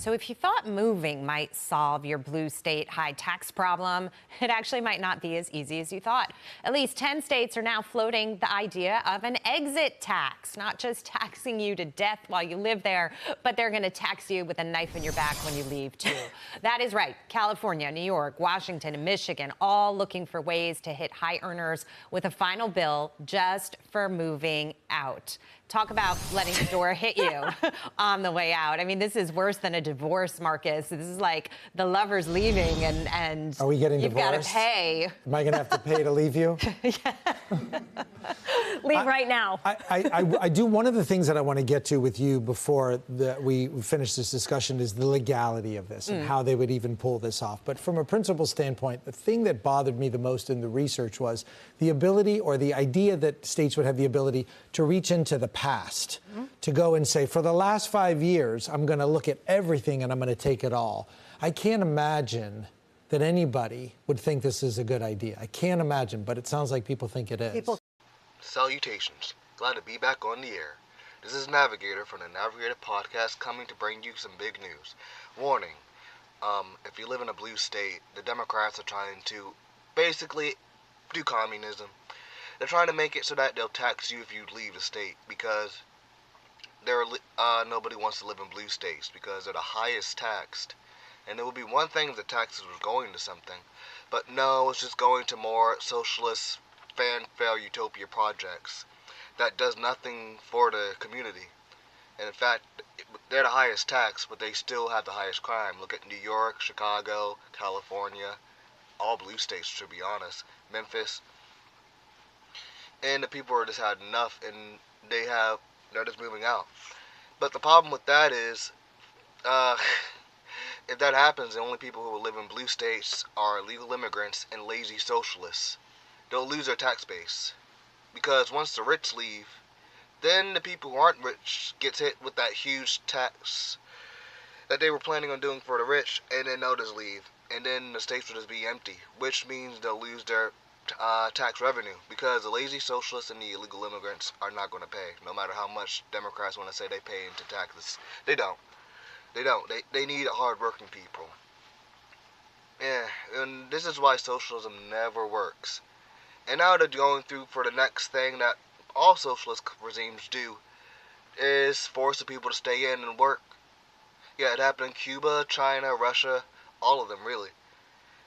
So if you thought moving might solve your blue state high tax problem, it actually might not be as easy as you thought. At least 10 states are now floating the idea of an exit tax, not just taxing you to death while you live there, but they're going to tax you with a knife in your back when you leave, too. That is right. California, New York, Washington, and Michigan all looking for ways to hit high earners with a final bill just for moving out. Talk about letting the door hit you on the way out. I mean, this is worse than a divorce, Marcus. This is like the lover's leaving and are we getting you've divorced? Got to pay. Am I going to have to pay to leave you? Leave right now. I do. One of the things that I want to get to with you before we finish this discussion is the legality of this and how they would even pull this off. But from a principle standpoint, the thing that bothered me the most in the research was the ability or the idea that states would have the ability to reach into the past, to go and say, for the last 5 years, I'm going to look at everything and I'm going to take it all. I can't imagine that anybody would think this is a good idea. I can't imagine, but it sounds like people think it is. Salutations. Glad to be back on the air. This is Navigator from the Navigator Podcast coming to bring you some big news. Warning, if you live in a blue state, the Democrats are trying to basically do communism. They're trying to make it so that they'll tax you if you leave the state because nobody wants to live in blue states because they're the highest taxed. And it would be one thing if the taxes were going to something, but no, it's just going to more socialist fanfare utopia projects that does nothing for the community. And in fact, they're the highest tax, but they still have the highest crime. Look at New York, Chicago, California, all blue states to be honest, Memphis. And the people are just had enough, and they're just moving out. But the problem with that is, if that happens, the only people who will live in blue states are illegal immigrants and lazy socialists. They'll lose their tax base. Because once the rich leave, then the people who aren't rich gets hit with that huge tax that they were planning on doing for the rich, and then they'll just leave. And then the states will just be empty, which means they'll lose their tax revenue, because the lazy socialists and the illegal immigrants are not going to pay, no matter how much Democrats want to say they pay into taxes. They don't. They need hard-working people. Yeah, and this is why socialism never works. And now they're going through for the next thing that all socialist regimes do, is force the people to stay in and work. Yeah, it happened in Cuba, China, Russia, all of them, really.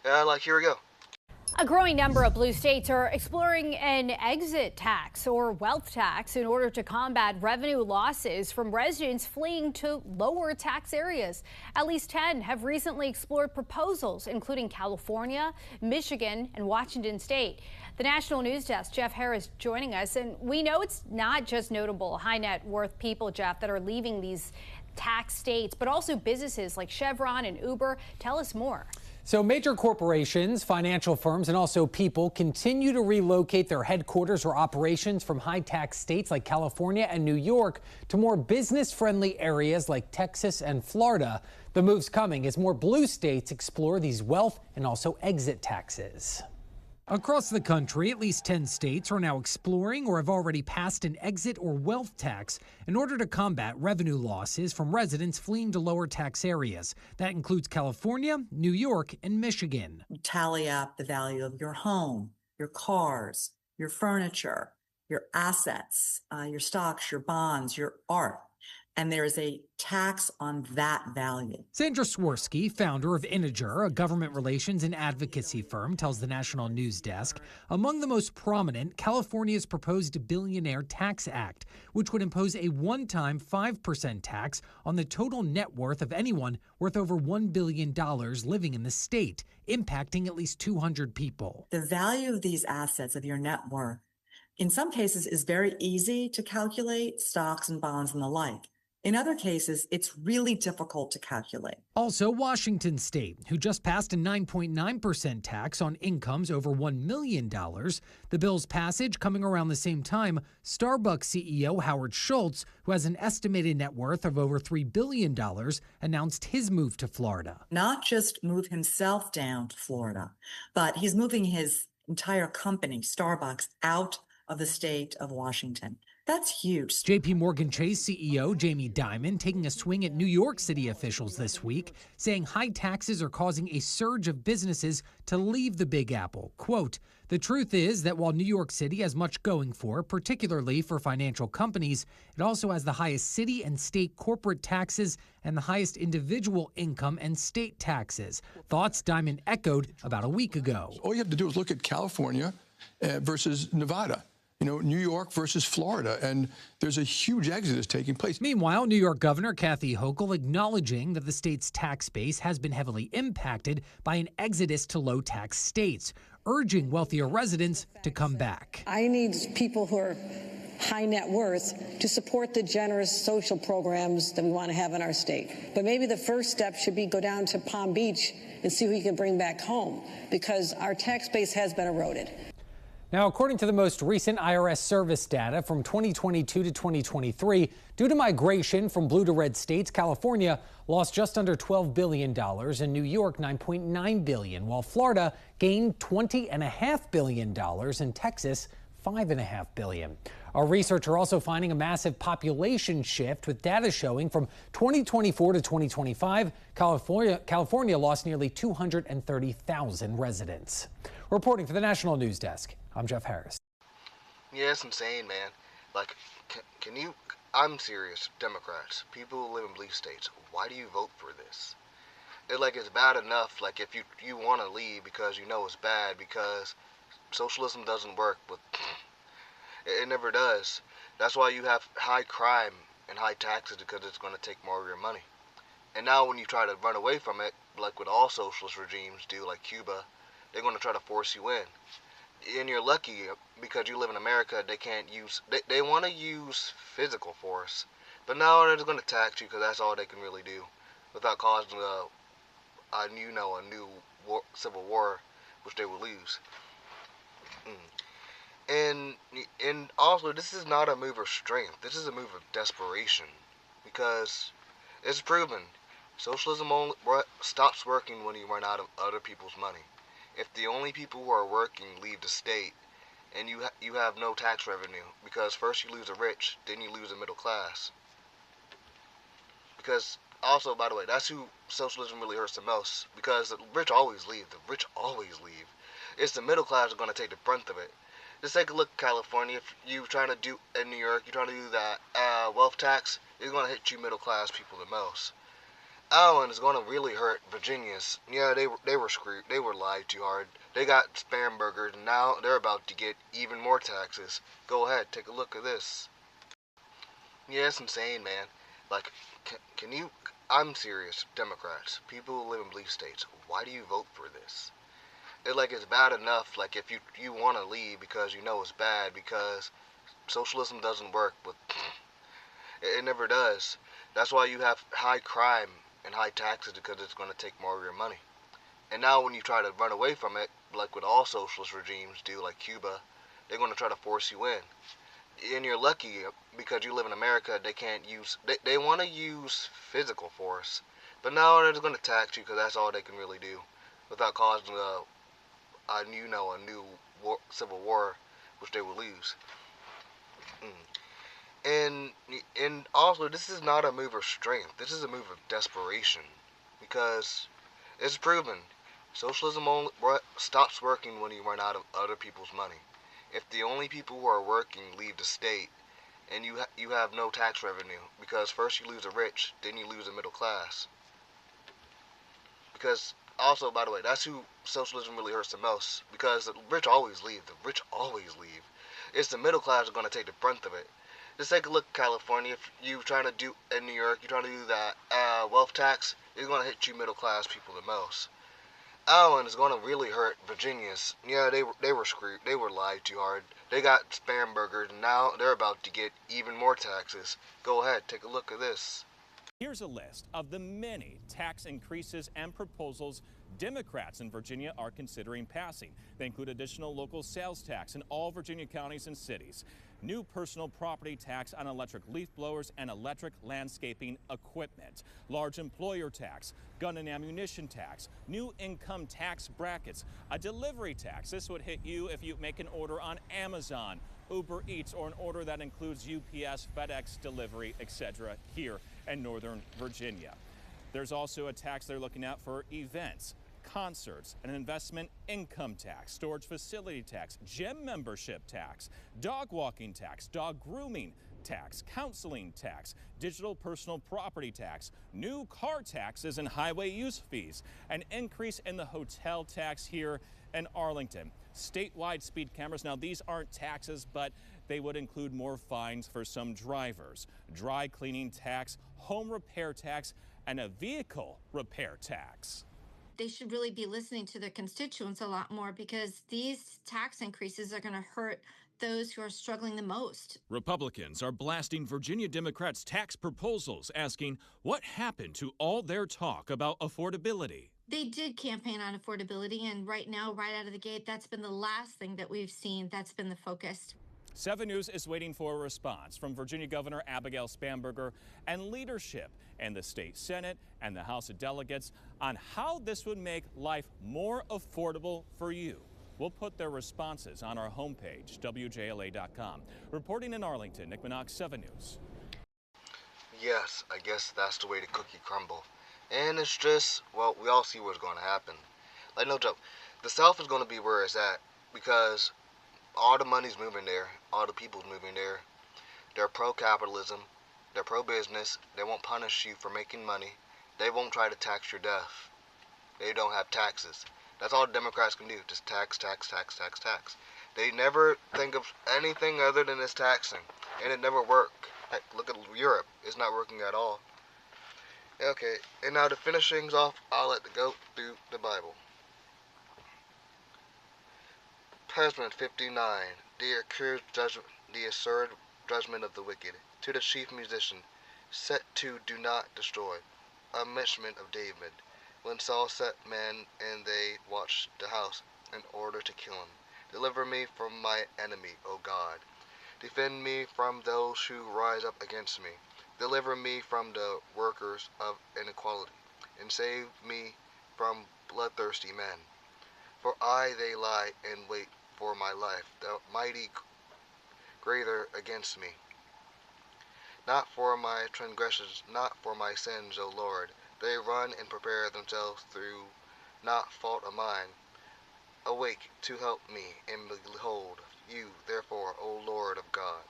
Yeah, here we go. A growing number of blue states are exploring an exit tax or wealth tax in order to combat revenue losses from residents fleeing to lower tax areas. At least 10 have recently explored proposals, including California, Michigan, and Washington State. The National News Desk, Jeff Harris, joining us. And we know it's not just notable high net worth people, Jeff, that are leaving these tax states, but also businesses like Chevron and Uber. Tell us more. So major corporations, financial firms, and also people continue to relocate their headquarters or operations from high-tax states like California and New York to more business-friendly areas like Texas and Florida. The move's coming as more blue states explore these wealth and also exit taxes. Across the country, at least 10 states are now exploring or have already passed an exit or wealth tax in order to combat revenue losses from residents fleeing to lower tax areas. That includes California, New York, and Michigan. Tally up the value of your home, your cars, your furniture, your assets, your stocks, your bonds, your art. And there is a tax on that value. Sandra Swirsky, founder of Integer, a government relations and advocacy firm, tells the National News Desk, among the most prominent, California's proposed Billionaire Tax Act, which would impose a one-time 5% tax on the total net worth of anyone worth over $1 billion living in the state, impacting at least 200 people. The value of these assets, of your net worth, in some cases is very easy to calculate, stocks and bonds and the like. In other cases, it's really difficult to calculate. Also, Washington State, who just passed a 9.9% tax on incomes over $1 million. The bill's passage coming around the same time, Starbucks CEO Howard Schultz, who has an estimated net worth of over $3 billion, announced his move to Florida. Not just move himself down to Florida, but he's moving his entire company, Starbucks, out of the state of Washington. That's huge. JP Morgan Chase CEO Jamie Dimon taking a swing at New York City officials this week, saying high taxes are causing a surge of businesses to leave the Big Apple. Quote, "The truth is that while New York City has much going for, particularly for financial companies, it also has the highest city and state corporate taxes and the highest individual income and state taxes." Thoughts Dimon echoed about a week ago. All you have to do is look at California versus Nevada. New York versus Florida, and there's a huge exodus taking place. Meanwhile, New York Governor Kathy Hochul acknowledging that the state's tax base has been heavily impacted by an exodus to low-tax states, urging wealthier residents to come back. I need people who are high net worth to support the generous social programs that we want to have in our state. But maybe the first step should be go down to Palm Beach and see who you can bring back home, because our tax base has been eroded. Now, according to the most recent IRS service data from 2022 to 2023, due to migration from blue to red states, California lost just under $12 billion and New York $9.9 billion, while Florida gained $20.5 billion and Texas $5.5 billion. Our researchers are also finding a massive population shift, with data showing from 2024 to 2025, California lost nearly 230,000 residents. Reporting for the National News Desk, I'm Jeff Harris. Yeah, it's insane, man. Like, can you... I'm serious, Democrats, people who live in blue states, why do you vote for this? It's bad enough, like, if you want to leave because you know it's bad, because socialism doesn't work, but it never does. That's why you have high crime and high taxes, because it's going to take more of your money. And now when you try to run away from it, like what all socialist regimes do, like Cuba, they're going to try to force you in. And you're lucky, because you live in America, they can't use... They want to use physical force. But now they're just going to tax you, because that's all they can really do, without causing a new civil war, which they will lose. And also, this is not a move of strength. This is a move of desperation, because it's proven socialism only stops working when you run out of other people's money. If the only people who are working leave the state, and you have no tax revenue, because first you lose the rich, then you lose the middle class. Because also, by the way, that's who socialism really hurts the most, because the rich always leave. The rich always leave. It's the middle class that are going to take the brunt of it. Just take a look at California. If you're trying to do in New York, you're trying to do that wealth tax, it's going to hit you middle class people the most. And it's going to really hurt Virginians. Yeah, they were screwed. They were lied to hard. They got spam burgers, and now they're about to get even more taxes. Go ahead, take a look at this. Yeah, it's insane, man. Like, can you... I'm serious, Democrats, people who live in blue states, why do you vote for this? It's bad enough, like, if you want to leave because you know it's bad, because socialism doesn't work, but it never does. That's why you have high crime and high taxes, because it's going to take more of your money. And now when you try to run away from it, like what all socialist regimes do, like Cuba, they're going to try to force you in. And you're lucky, because you live in America, they can't use... They want to use physical force. But now they're just going to tax you, because that's all they can really do, without causing a new civil war, which they will lose. And also, this is not a move of strength. This is a move of desperation, because it's proven socialism only stops working when you run out of other people's money. If the only people who are working leave the state, and you have no tax revenue, because first you lose the rich, then you lose the middle class. Because also, by the way, that's who socialism really hurts the most, because the rich always leave. The rich always leave. It's the middle class that are going to take the brunt of it. Just take a look at California. If you're trying to do in New York, you're trying to do that wealth tax, it's going to hit you middle class people the most. And it's going to really hurt Virginians. Yeah, they were screwed. They were lied to hard. They got spam burgers, and now they're about to get even more taxes. Go ahead, take a look at this. Here's a list of the many tax increases and proposals Democrats in Virginia are considering passing. They include additional local sales tax in all Virginia counties and cities, new personal property tax on electric leaf blowers and electric landscaping equipment, large employer tax, gun and ammunition tax, new income tax brackets, a delivery tax. This would hit you if you make an order on Amazon, Uber Eats, or an order that includes UPS, FedEx, delivery, etc. here in Northern Virginia. There's also a tax they're looking at for events, concerts, an investment income tax, storage facility tax, gym membership tax, dog walking tax, dog grooming tax, counseling tax, digital personal property tax, new car taxes and highway use fees, an increase in the hotel tax here in Arlington, statewide speed cameras. Now, these aren't taxes, but they would include more fines for some drivers, dry cleaning tax, home repair tax, and a vehicle repair tax. They should really be listening to their constituents a lot more, because these tax increases are going to hurt those who are struggling the most. Republicans are blasting Virginia Democrats' tax proposals, asking what happened to all their talk about affordability. They did campaign on affordability, and right now, right out of the gate, that's been the last thing that we've seen. That's been the focus. 7 News is waiting for a response from Virginia Governor Abigail Spanberger and leadership in the state Senate and the House of Delegates on how this would make life more affordable for you. We'll put their responses on our homepage, WJLA.com. Reporting in Arlington, Nick Minogue, 7 News. Yes, I guess that's the way the cookie crumble. And it's just, well, we all see what's going to happen. Like, no joke, the South is going to be where it's at, because all the money's moving there, all the people's moving there. They're pro-capitalism, they're pro-business, they won't punish you for making money, they won't try to tax your death. They don't have taxes. That's all the Democrats can do, just tax, tax, tax, tax, tax. They never think of anything other than this taxing, and it never worked. Heck, look at Europe, it's not working at all. Okay, and now to finish things off, I'll let the goat do the Bible. Testament 59, the assured judgment of the wicked. To the chief musician, set to do not destroy. A mention of David, when Saul set men and they watched the house in order to kill him. Deliver me from my enemy, O God. Defend me from those who rise up against me. Deliver me from the workers of inequality, and save me from bloodthirsty men. For they lie in wait for my life, the mighty greater against me. Not for my transgressions, not for my sins, O Lord. They run and prepare themselves through not fault of mine. Awake to help me, and behold, you, therefore, O Lord of God.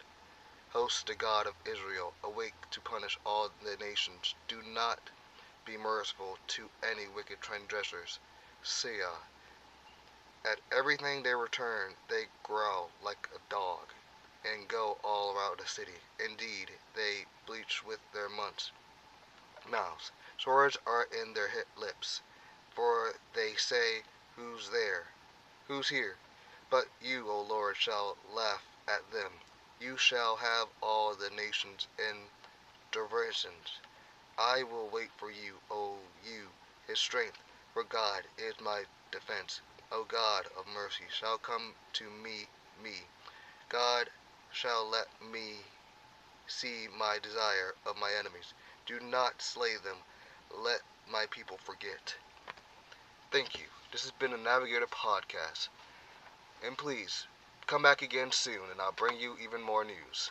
Host the God of Israel, awake to punish all the nations. Do not be merciful to any wicked transgressors. Selah. At everything they return, they growl like a dog, and go all around the city. Indeed, they bleach with their mouths. Swords are in their lips, for they say, who's there? Who's here? But you, O Lord, shall laugh at them. You shall have all the nations in derisions. I will wait for you, O you, his strength, for God is my defense. O God of mercy, shall come to me. God shall let me see my desire of my enemies. Do not slay them. Let my people forget. Thank you. This has been a Navigator Podcast. And please, come back again soon, and I'll bring you even more news.